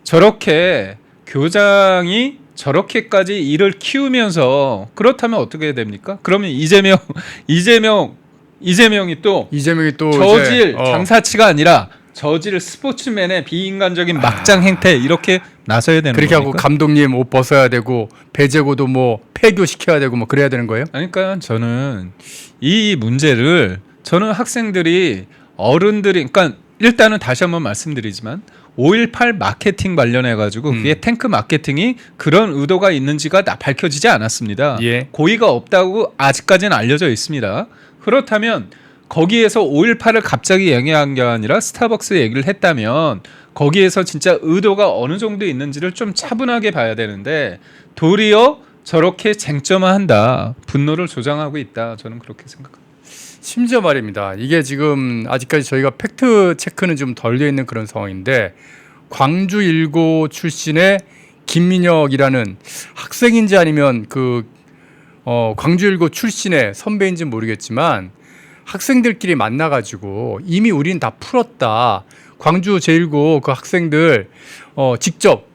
저렇게 교장이 저렇게까지 일을 키우면서 그렇다면 어떻게 됩니까? 그러면 이재명이 또 이재명이 또 저질 이제, 장사치가 아니라 저질 스포츠맨의 비인간적인 막장 행태 이렇게 나서야 되는 그렇게 겁니까? 하고 감독님 옷 벗어야 되고 배제고도 뭐 폐교 시켜야 되고 뭐 그래야 되는 거예요? 그러니까 저는 이 문제를 저는 학생들이 어른들이 그러니까 일단은 다시 한번 말씀드리지만 5.18 마케팅 관련해 가지고 그게 탱크 마케팅이 그런 의도가 있는지가 다 밝혀지지 않았습니다. 예. 고의가 없다고 아직까지는 알려져 있습니다. 그렇다면 거기에서 5.18을 갑자기 얘기한 게 아니라 스타벅스 얘기를 했다면 거기에서 진짜 의도가 어느 정도 있는지를 좀 차분하게 봐야 되는데 도리어 저렇게 쟁점화한다. 분노를 조장하고 있다. 저는 그렇게 생각합니다. 심지어 말입니다. 이게 지금 아직까지 저희가 팩트 체크는 좀 덜 돼 있는 그런 상황인데 광주 일고 출신의 김민혁이라는 학생인지 아니면 광주 일고 출신의 선배인지 는 모르겠지만 학생들끼리 만나가지고 이미 우린 다 풀었다. 광주 제1고 그 학생들 직접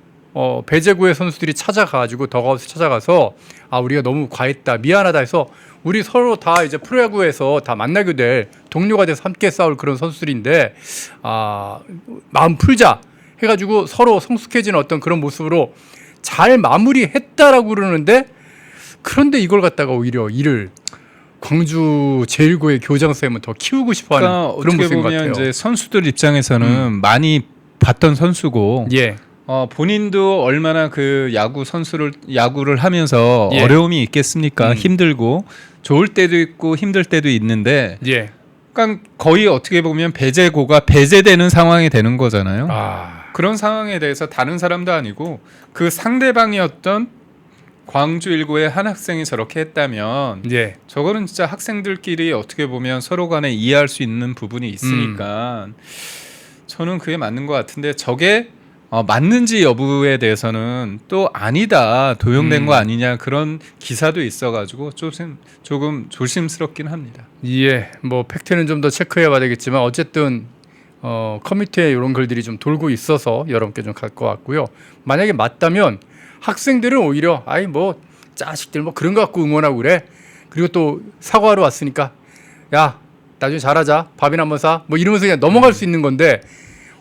배제구의 선수들이 찾아가가지고 더가웃에 찾아가서 우리가 너무 과했다 미안하다 해서 우리 서로 다 이제 프로야구에서 다 만나게 될 동료가 돼서 함께 싸울 그런 선수들인데 마음 풀자 해가지고 서로 성숙해지는 어떤 그런 모습으로 잘 마무리했다라고 그러는데 그런데 이걸 갖다가 오히려 이를 광주 제1고의 교장선생님은 더 키우고 싶어하는 그러니까 그런 어떻게 모습인 것 보면 같아요. 이제 선수들 입장에서는 많이 봤던 선수고 예. 본인도 얼마나 그 야구를 하면서 예. 어려움이 있겠습니까? 힘들고 좋을 때도 있고 힘들 때도 있는데 예. 그러니까 거의 어떻게 보면 배제고가 배제되는 상황이 되는 거잖아요. 그런 상황에 대해서 다른 사람도 아니고 그 상대방이었던 광주 일고의 한 학생이 저렇게 했다면 예. 저거는 진짜 학생들끼리 어떻게 보면 서로 간에 이해할 수 있는 부분이 있으니까 저는 그게 맞는 것 같은데 저게 맞는지 여부에 대해서는 또 아니다 도용된 거 아니냐 그런 기사도 있어가지고 조금 조심스럽긴 합니다. 예, 뭐 팩트는 좀 더 체크해봐야 되겠지만 어쨌든 커뮤니티에 이런 글들이 좀 돌고 있어서 여러분께 좀 갈 것 같고요. 만약에 맞다면 학생들은 오히려 뭐 자식들 뭐 그런 거 갖고 응원하고 그래. 그리고 또 사과하러 왔으니까 야 나중에 잘하자 밥이나 한번 사 뭐 이러면서 그냥 넘어갈 수 있는 건데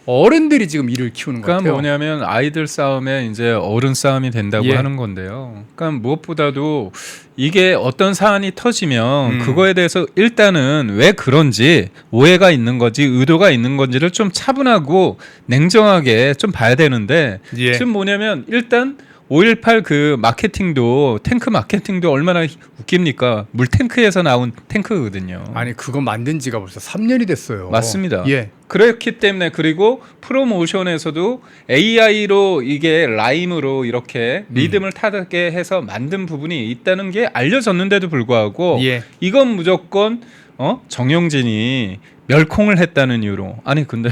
어른들이 지금 이를 키우는 것 그러니까 같아요. 뭐냐면 아이들 싸움에 이제 어른 싸움이 된다고 예. 하는 건데요. 그러니까 무엇보다도 이게 어떤 사안이 터지면 그거에 대해서 일단은 왜 그런지 오해가 있는 건지 의도가 있는 건지를 좀 차분하고 냉정하게 좀 봐야 되는데 예. 지금 뭐냐면 일단 5.18 그 마케팅도 탱크 마케팅도 얼마나 웃깁니까? 물탱크에서 나온 탱크거든요. 아니 그거 만든 지가 벌써 3년이 됐어요. 맞습니다. 예. 그렇기 때문에 그리고 프로모션에서도 AI로 이게 라임으로 이렇게 리듬을 타게 해서 만든 부분이 있다는 게 알려졌는데도 불구하고 예. 이건 무조건 정영진이 멸콩을 했다는 이유로 아니 근데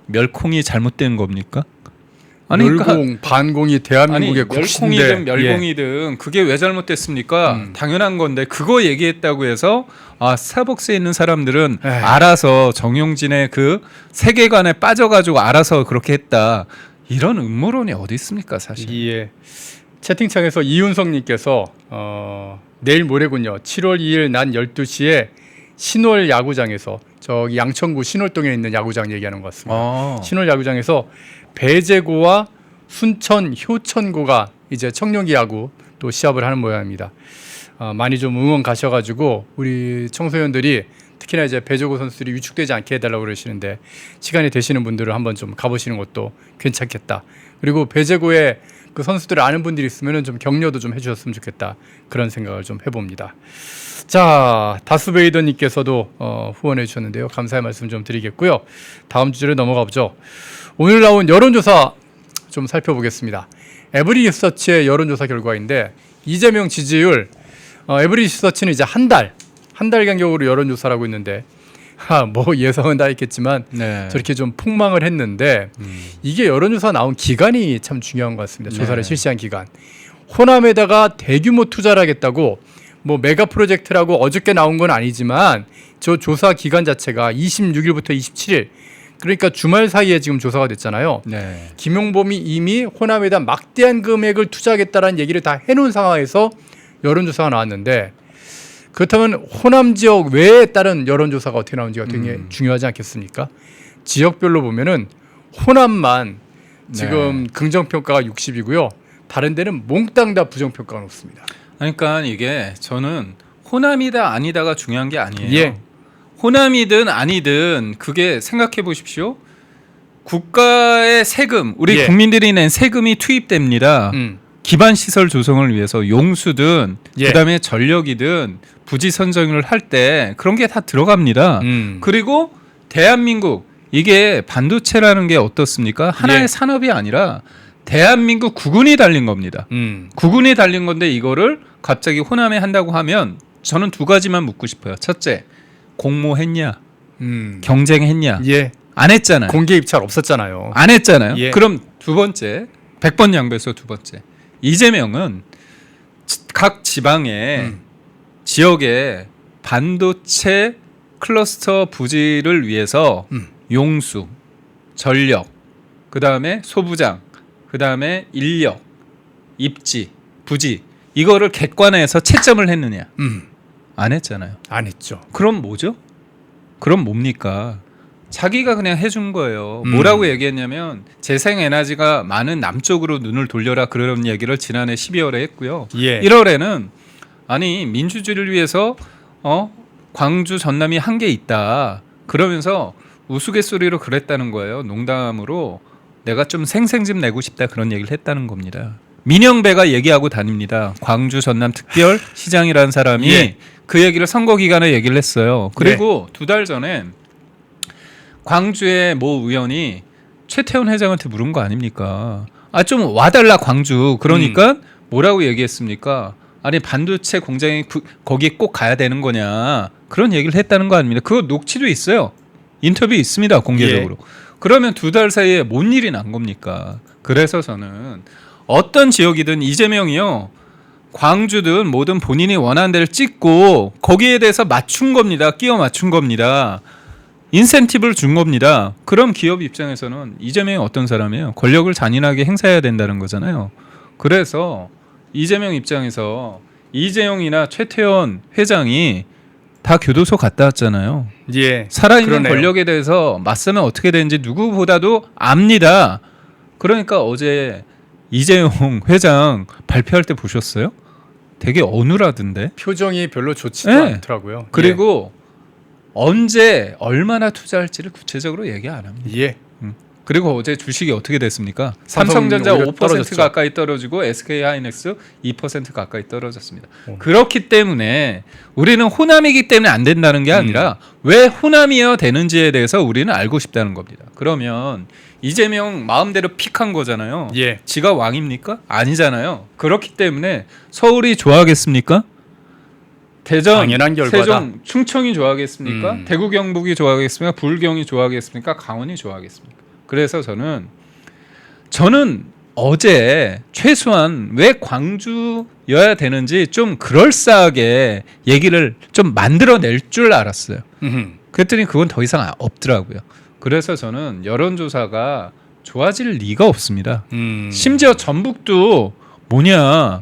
멸콩이 잘못된 겁니까? 아니, 멸공 반공이 대한민국의 국신데 멸콩이든 멸공이든 그게 왜 잘못됐습니까? 당연한 건데 그거 얘기했다고 해서 스타벅스에 있는 사람들은 에이. 알아서 정용진의 그 세계관에 빠져가지고 알아서 그렇게 했다. 이런 음모론이 어디 있습니까, 사실? 예. 채팅창에서 이윤성님께서 내일 모레군요. 7월 2일 낮 12시에 신월 야구장에서 저기 양천구 신월동에 있는 야구장 얘기하는 것 같습니다. 신월 야구장에서 배제고와 순천 효천고가 이제 청룡기 야구 또 시합을 하는 모양입니다. 많이 좀 응원 가셔가지고 우리 청소년들이 특히나 이제 배제고 선수들이 위축되지 않게 해달라고 그러시는데 시간이 되시는 분들은 한번 좀 가보시는 것도 괜찮겠다. 그리고 배제고에 그 선수들을 아는 분들이 있으면 좀 격려도 좀 해주셨으면 좋겠다. 그런 생각을 좀 해봅니다. 자, 다스베이더님께서도 후원해 주셨는데요. 감사의 말씀 좀 드리겠고요. 다음 주제로 넘어가 보죠. 오늘 나온 여론조사 좀 살펴보겠습니다. 에브리서치의 여론조사 결과인데 이재명 지지율 에브리서치는 이제 한 달 간격으로 여론조사를 하고 있는데 뭐 예상은 다 했겠지만 네. 저렇게 좀 폭망을 했는데 이게 여론조사 나온 기간이 참 중요한 것 같습니다. 조사를 네. 실시한 기간. 호남에다가 대규모 투자를 하겠다고 뭐 메가 프로젝트라고 어저께 나온 건 아니지만 저 조사 기간 자체가 26일부터 27일 그러니까 주말 사이에 지금 조사가 됐잖아요. 네. 김용범이 이미 호남에다 막대한 금액을 투자하겠다라는 얘기를 다 해놓은 상황에서 여론조사가 나왔는데 그렇다면 호남 지역 외에 다른 여론조사가 어떻게 나오는지가 굉장히 중요하지 않겠습니까? 지역별로 보면은 호남만 지금 네. 긍정 평가가 60이고요. 다른 데는 몽땅 다 부정 평가가 높습니다. 그러니까 이게 저는 호남이다 아니다가 중요한 게 아니에요. 예. 호남이든 아니든 그게 생각해 보십시오. 국가의 세금, 우리 예. 국민들이 낸 세금이 투입됩니다. 기반 시설 조성을 위해서 용수든 예. 그다음에 전력이든 부지 선정을 할 때 그런 게 다 들어갑니다. 그리고 대한민국 이게 반도체라는 게 어떻습니까? 하나의 예. 산업이 아니라 대한민국 국군이 달린 겁니다. 국군이 달린 건데 이거를 갑자기 호남에 한다고 하면 저는 두 가지만 묻고 싶어요. 첫째, 공모했냐? 경쟁했냐? 예. 안 했잖아요. 공개 입찰 없었잖아요. 안 했잖아요. 예. 그럼 두 번째, 100번 양보해서 두 번째. 이재명은 각 지방의 지역의 반도체 클러스터 부지를 위해서 용수, 전력, 그다음에 소부장, 그다음에 인력, 입지, 부지 이거를 객관화해서 채점을 했느냐? 안 했잖아요. 안 했죠. 그럼 뭐죠? 그럼 뭡니까? 자기가 그냥 해준 거예요. 뭐라고 얘기했냐면 재생에너지가 많은 남쪽으로 눈을 돌려라 그런 얘기를 지난해 12월에 했고요. 예. 1월에는 아니 민주주의를 위해서 광주 전남이 한 게 있다. 그러면서 우스갯소리로 그랬다는 거예요. 농담으로 내가 좀 생생 좀 내고 싶다 그런 얘기를 했다는 겁니다. 민영배가 얘기하고 다닙니다. 광주 전남 특별 시장이라는 사람이 예. 그 얘기를 선거 기간에 얘기를 했어요. 그리고 두 달 전에 광주의 모 의원이 최태원 회장한테 물은 거 아닙니까? 아 좀 와달라 광주. 그러니까 뭐라고 얘기했습니까? 아니 반도체 공장이 거기에 꼭 가야 되는 거냐 그런 얘기를 했다는 거 아닙니까? 그거 녹취도 있어요. 인터뷰 있습니다 공개적으로. 그러면 두 달 사이에 뭔 일이 난 겁니까? 그래서 저는 어떤 지역이든 이재명이요 광주든 뭐든 본인이 원하는 데를 찍고 거기에 대해서 맞춘 겁니다. 끼워 맞춘 겁니다. 인센티브를 준 겁니다. 그럼 기업 입장에서는 이재명이 어떤 사람이에요? 권력을 잔인하게 행사해야 된다는 거잖아요. 그래서 이재명 입장에서 이재용이나 최태원 회장이 다 교도소 갔다 왔잖아요. 예. 살아있는 그러네요. 권력에 대해서 맞서면 어떻게 되는지 누구보다도 압니다. 그러니까 어제 이재용 회장 발표할 때 보셨어요? 되게 어눌하던데. 표정이 별로 좋지도 네. 않더라고요. 그리고 언제 얼마나 투자할지를 구체적으로 얘기 안 합니다. 예. 그리고 어제 주식이 어떻게 됐습니까? 삼성이 삼성전자 오히려 5% 떨어졌죠. 가까이 떨어지고 SK하이닉스 2% 가까이 떨어졌습니다. 어. 그렇기 때문에 우리는 호남이기 때문에 안 된다는 게 아니라 왜 호남이어야 되는지에 대해서 우리는 알고 싶다는 겁니다. 그러면 이재명 마음대로 픽한 거잖아요. 예. 지가 왕입니까? 아니잖아요. 그렇기 때문에 서울이 좋아하겠습니까? 대전, 당연한 결과다. 세종, 충청이 좋아하겠습니까? 대구, 경북이 좋아하겠습니까? 불경이 좋아하겠습니까? 강원이 좋아하겠습니까? 그래서 저는 어제 최소한 왜 광주여야 되는지 좀 그럴싸하게 얘기를 좀 만들어낼 줄 알았어요. 그랬더니 그건 더 이상 없더라고요. 그래서 저는 여론조사가 좋아질 리가 없습니다. 심지어 전북도 뭐냐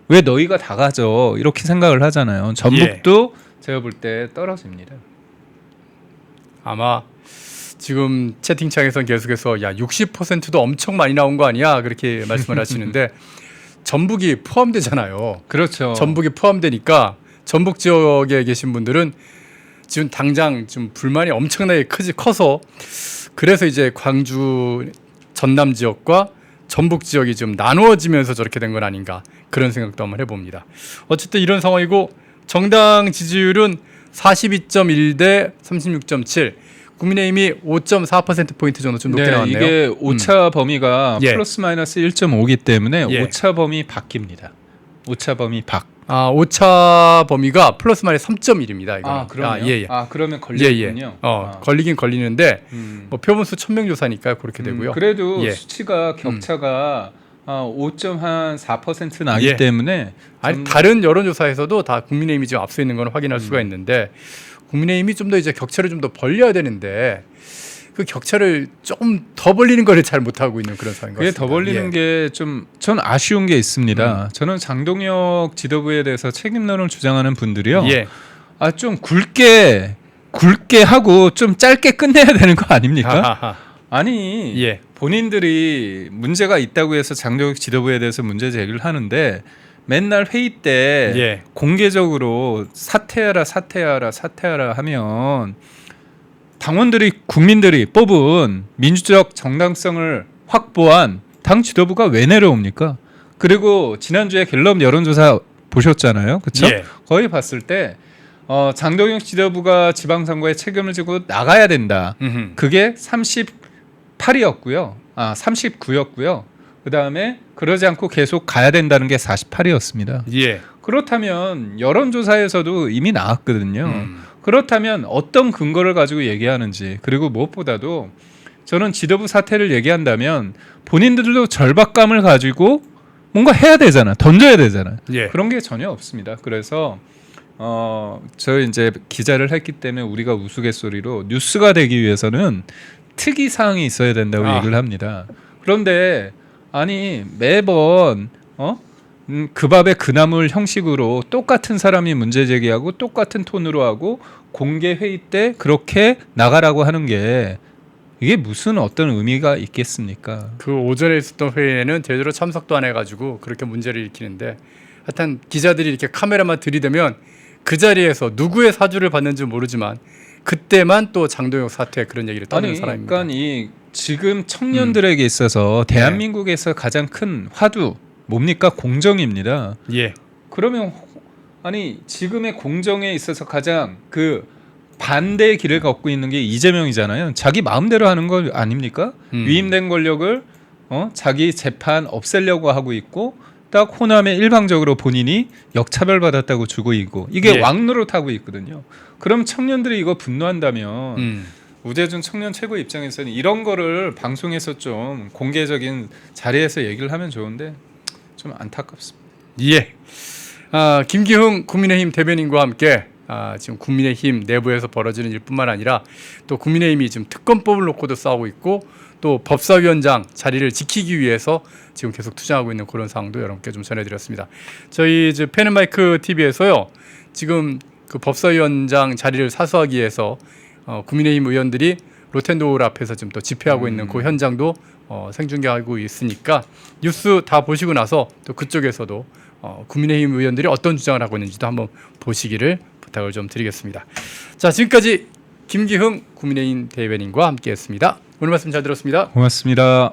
왜 너희가 다 가져 이렇게 생각을 하잖아요. 전북도 제가 볼 때 떨어집니다. 아마 지금 채팅창에서 계속해서 야 60%도 엄청 많이 나온 거 아니야 그렇게 말씀을 하시는데 전북이 포함되잖아요. 그렇죠. 전북이 포함되니까 전북 지역에 계신 분들은 지금 당장 좀 불만이 엄청나게 커서 그래서 이제 광주 전남 지역과 전북 지역이 좀 나누어지면서 저렇게 된 건 아닌가 그런 생각도 한번 해봅니다. 어쨌든 이런 상황이고 정당 지지율은 42.1 대 36.7 국민의힘이 5.4%포인트 정도 좀 높게 나왔네요. 이게 오차 범위가 예. 플러스 마이너스 1.5기 때문에 예. 오차 범위 바뀝니다. 오차 범위 박. 아, 오차 범위가 플러스 마이너스 3.1입니다. 이거. 그러면 예, 예. 그러면 예, 예. 걸리군요. 걸리긴 걸리는데 뭐 표본수 1000명 조사니까 그렇게 되고요. 그래도 예. 수치가 격차가 5.4% 나기 예. 때문에 아니 다른 여론조사에서도 다 국민의힘이 지금 앞서 있는 걸 확인할 수가 있는데 국민의힘이 좀 더 이제 격차를 좀 더 벌려야 되는데 그 격차를 조금 더 벌리는 걸 잘 못하고 있는 그런 상황인 것 그게 같습니다. 더 벌리는 예. 게 좀 전 아쉬운 게 있습니다. 저는 장동혁 지도부에 대해서 책임론을 주장하는 분들이요. 예. 좀 굵게 굵게 하고 좀 짧게 끝내야 되는 거 아닙니까? 하하하. 아니 예. 본인들이 문제가 있다고 해서 장동혁 지도부에 대해서 문제 제기를 하는데 맨날 회의 때 예. 공개적으로 사퇴하라 하면 당원들이 국민들이 뽑은 민주적 정당성을 확보한 당 지도부가 왜 내려옵니까? 그리고 지난주에 갤럽 여론조사 보셨잖아요. 그렇죠? 예. 거기 봤을 때 장동혁 지도부가 지방선거에 책임을 지고 나가야 된다. 음흠. 그게 38이었고요. 39였고요. 그다음에 그러지 않고 계속 가야 된다는 게 48이었습니다. 예. 그렇다면 여론조사에서도 이미 나왔거든요. 음. 그렇다면 어떤 근거를 가지고 얘기하는지, 그리고 무엇보다도 저는 지도부 사퇴를 얘기한다면 본인들도 절박감을 가지고 뭔가 해야 되잖아. 던져야 되잖아. 예. 그런 게 전혀 없습니다. 그래서 저 이제 기자를 했기 때문에 우리가 우스갯소리로 뉴스가 되기 위해서는 특이 사항이 있어야 된다고 얘기를 합니다. 그런데 아니 매번 그 밥에 그 나물 형식으로 똑같은 사람이 문제 제기하고 똑같은 톤으로 하고 공개 회의 때 그렇게 나가라고 하는 게 이게 무슨 어떤 의미가 있겠습니까? 그 오전에 있었던 회의에는 제대로 참석도 안 해가지고 그렇게 문제를 일으키는데 하여튼 기자들이 이렇게 카메라만 들이대면 그 자리에서 누구의 사주를 받는지 모르지만 그때만 또 장동혁 사퇴 그런 얘기를 떠는 사람입니다. 그러니까 이 지금 청년들에게 있어서 대한민국에서 가장 큰 화두 뭡니까? 공정입니다. 예. 그러면 아니 지금의 공정에 있어서 가장 그 반대의 길을 걷고 있는 게 이재명이잖아요. 자기 마음대로 하는 거 아닙니까? 위임된 권력을 자기 재판 없애려고 하고 있고 딱 호남에 일방적으로 본인이 역차별 받았다고 주고 있고 이게 예. 왕노릇 하고 있거든요. 그럼 청년들이 이거 분노한다면 우대준 청년 최고 입장에서는 이런 거를 방송에서 좀 공개적인 자리에서 얘기를 하면 좋은데 좀 안타깝습니다. 예. 김기흥 국민의힘 대변인과 함께 지금 국민의힘 내부에서 벌어지는 일뿐만 아니라 또 국민의힘이 지금 특검법을 놓고도 싸우고 있고 또 법사위원장 자리를 지키기 위해서 지금 계속 투쟁하고 있는 그런 상황도 여러분께 좀 전해드렸습니다. 저희 이제 펜앤마이크 TV에서요 지금 그 법사위원장 자리를 사수하기 위해서 국민의힘 의원들이 로텐도어 앞에서 지금 또 집회하고 있는 그 현장도 생중계하고 있으니까 뉴스 다 보시고 나서 또 그쪽에서도 국민의힘 의원들이 어떤 주장을 하고 있는지도 한번 보시기를 부탁을 좀 드리겠습니다. 자, 지금까지 김기흥 국민의힘 대변인과 함께했습니다. 오늘 말씀 잘 들었습니다. 고맙습니다.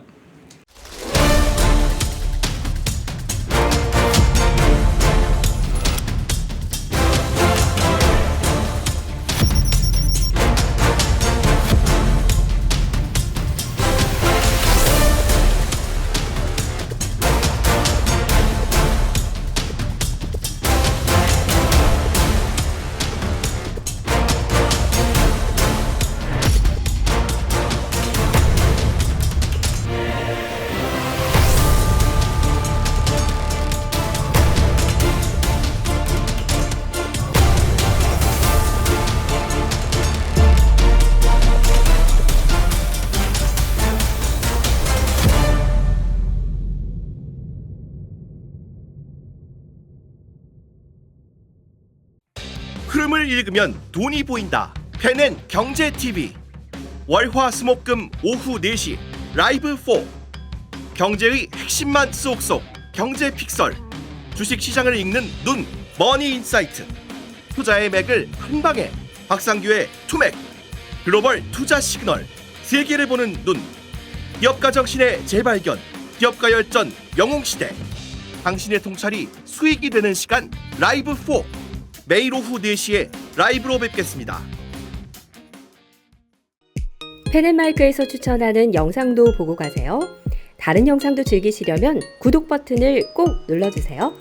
흐름을 읽으면 돈이 보인다. 펜앤 경제 TV. 월화수목금 오후 4시 라이브 4. 경제의 핵심만 쏙쏙 경제 픽설. 주식 시장을 읽는 눈 머니 인사이트. 투자의 맥을 한 방에 박상규의 투맥. 글로벌 투자 시그널. 세계를 보는 눈. 기업가 정신의 재발견. 기업가 열전 영웅시대. 당신의 통찰이 수익이 되는 시간 라이브 4. 매일 오후 4시에 라이브로 뵙겠습니다. 펜앤마이크에서 추천하는 영상도 보고 가세요. 다른 영상도 즐기시려면 구독 버튼을 꼭 눌러주세요.